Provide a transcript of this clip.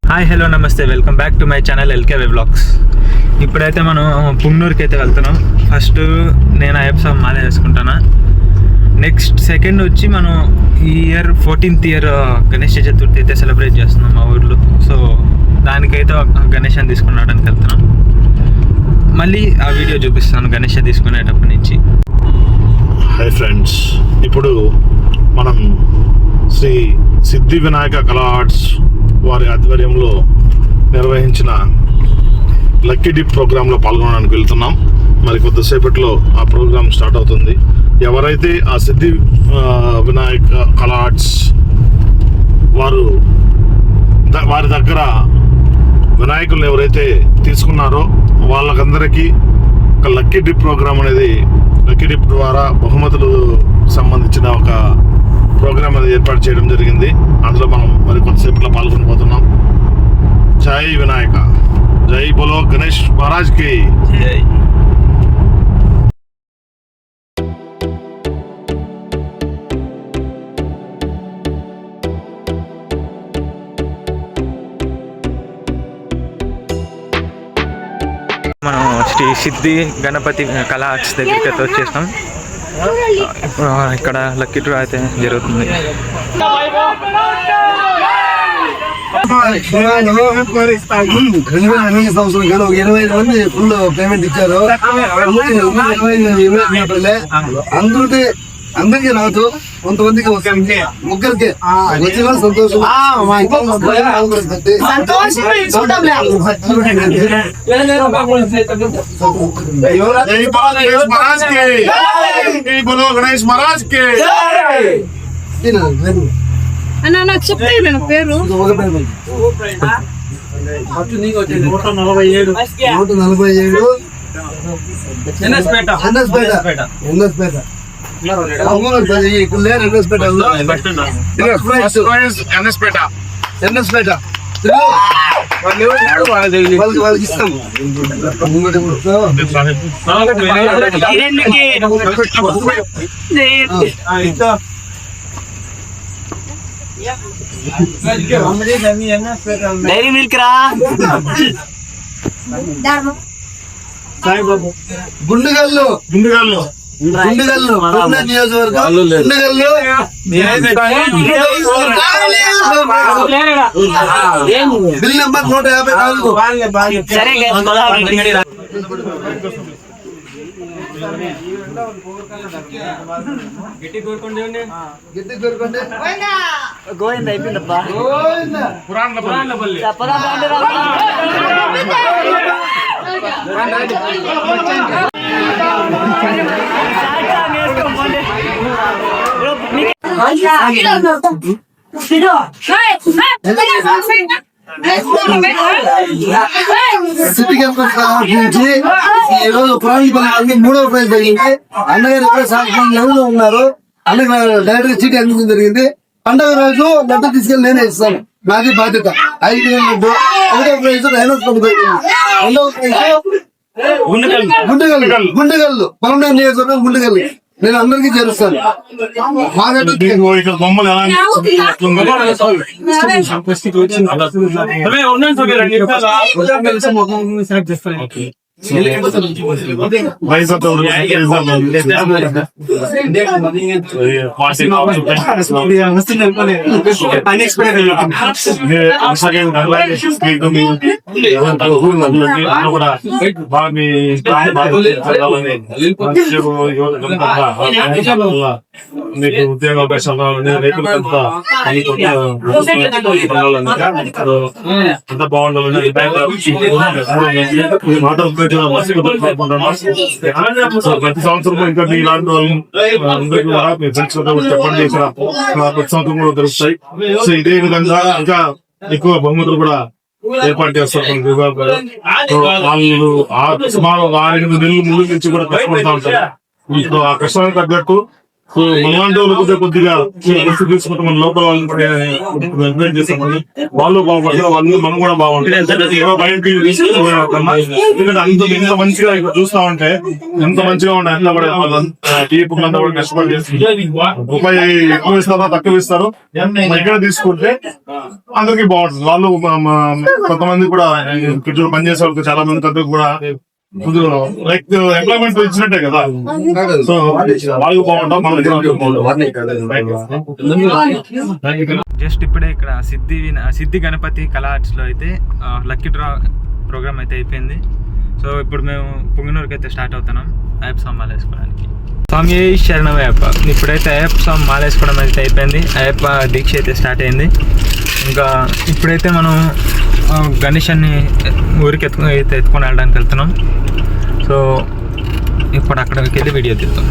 Hi hello నమస్తే, welcome back to my channel LKV vlogs. ఇప్పుడైతే మనం పుంగనూరుకి అయితే వెళ్తున్నాం. ఫస్ట్ నేను అయ్యప్ప స్వామి మాల వేసుకుంటాను. నెక్స్ట్ సెకండ్ వచ్చి మనం ఈ year 14th year Ganesh Chaturthi అయితే సెలబ్రేట్ చేస్తున్నాం మా ఊర్లో. సో దానికైతే గణేష్ తీసుకున్నాడానికి వెళ్తున్నాం. మళ్ళీ ఆ వీడియో చూపిస్తాను గణేష్ తీసుకునేటప్పటి నుంచి. హాయ్ ఫ్రెండ్స్, ఇప్పుడు మనం శ్రీ సిద్ధి వినాయక కళా ఆర్ట్స్ వారి ఆధ్వర్యంలో నిర్వహించిన లక్కీ డిప్ ప్రోగ్రాంలో పాల్గొనడానికి వెళ్తున్నాం. మరి కొద్దిసేపట్లో ఆ ప్రోగ్రాం స్టార్ట్ అవుతుంది. ఎవరైతే ఆ సిద్ధి వినాయక కళా ఆర్ట్స్ వారి దగ్గర వినాయకులు ఎవరైతే తీసుకున్నారో వాళ్ళకందరికీ ఒక లక్కీ డిప్ ప్రోగ్రాం అనేది, లక్కీ డిప్ ద్వారా బహుమతులు సంబంధించిన ఒక ప్రోగ్రామ్ అనేది ఏర్పాటు చేయడం జరిగింది. అందులో మనం మరి కొద్దిసేపట్లో పాల్గొనబోతున్నాం. జై వినాయక, జై బోలో గణేష్ మహారాజ్ కి జై. మనం శ్రీ సిద్ధి గణపతి కళా ఆర్ట్స్ దగ్గరికి అయితే వచ్చేసాం. ఇక్కడ లక్కీ డ్రా అయితే జరుగుతుంది. సంవత్సరం కానీ ఒక 25 మంది ఫుల్ పేమెంట్ ఇచ్చారు. అందరికీ రాదు, కొంతమందికి ముగ్గురికి వచ్చిన సంతోషం. గణేష్ మహారాజ్ కి నాకు చెప్తాను పేరు 147 ఎన్ఎస్పేట వాళ్ళకి ఇస్తాం. డైరీ మిల్క్ రా. గుండుగల్లు నియోజకవర్గం. Bill number 154. సరే గోవింద అయిపోయిందప్పా. సిటీ క్యాంపస్ నుంచి ఈ రోజు పురాణపల్లి 3వ ప్రైజ్ జరిగింది. అన్నగారు ఇక్కడ ఎవరు ఉన్నారు, అన్నగారు డైరెక్ట్ చీటీ అందించడం జరిగింది. పండుగ రోజు లడ్డు తీసుకెళ్ళి నేనే ఇస్తాను, నాది బాధ్యత. 5 లడ్డు. 1వ ప్రైజ్ రెండవ ప్రైజ్ గుండెగల్లు పలమనేరు నియోజకవర్గం గుండెగల్లు. నేను అందరికీ చేరుస్తాను. మీకు ఉద్యోగ అవకాశాలు రైతులంతా అంతా బాగుండాలని ప్రతి సంవత్సరం ఇంకా ఇలాంటి వాళ్ళు అందరికీ కూడా మీ ఫ్రెండ్స్ చెప్పండి, ప్రతి సంవత్సరం కూడా దొరుకుతాయి. సో ఇదే విధంగా ఇంకా ఎక్కువ బహుమతులు కూడా ఏర్పాటు చేస్తారు. వాళ్ళు సుమారు 6-8 నెలలు ముందు నుంచి కూడా కష్టపడతా ఉంటారు. ఆ కష్టానికి తగ్గట్టు సో మనలాంటి వాళ్ళు కొద్దిగా రిస్క్ తీసుకుంటే మన లోపల వాళ్ళని కూడా ఎంకరేజ్ చేస్తామని వాళ్ళు బాగుపడతారు, వాళ్ళు మనం కూడా బాగుంటుంది. బయటకి ఎందుకంటే ఎంత మంచిగా ఇక్కడ చూస్తా ఉంటే ఎంత మంచిగా ఉండే అంతా కూడా టీపు అంతా కూడా కష్టపడి చేస్తుంది. రూపాయి ఎక్కువ ఇస్తారో తక్కువ ఇస్తారు, ఇక్కడ తీసుకుంటే అందరికి బాగుంటుంది. వాళ్ళు కొంతమంది కూడా ఇక్కడ పనిచేసే వాళ్ళకి చాలా మంది అందరికి కూడా లైక్ ఎంప్లాయ్మెంట్ ఇచ్చినట్టే కదా. సో వాళ్ళు బాగుంటాం, మనం జస్ట్ ఇప్పుడే ఇక్కడ సిద్ధి గణపతి కళా ఆర్ట్స్ లో అయితే లక్కీ డ్రా ప్రోగ్రామ్ అయితే అయిపోయింది. సో ఇప్పుడు మేము పుంగనూరుకి అయితే స్టార్ట్ అవుతున్నాం అయ్యప్ప స్వామి మాల వేసుకోవడానికి. స్వామి శరణమయ్యప్ప. ఇప్పుడైతే అయ్యప్ప స్వామి మాల వేసుకోవడం అయితే అయిపోయింది, అయ్యప్ప దీక్ష అయితే స్టార్ట్ అయింది. ఇంకా ఇప్పుడైతే మనం గణేశాన్ని ఊరికి ఎత్తుకొని వెళ్ళడానికి వెళ్తున్నాం. సో ఇప్పుడు అక్కడికి వెళ్ళి వీడియో తీద్దాం.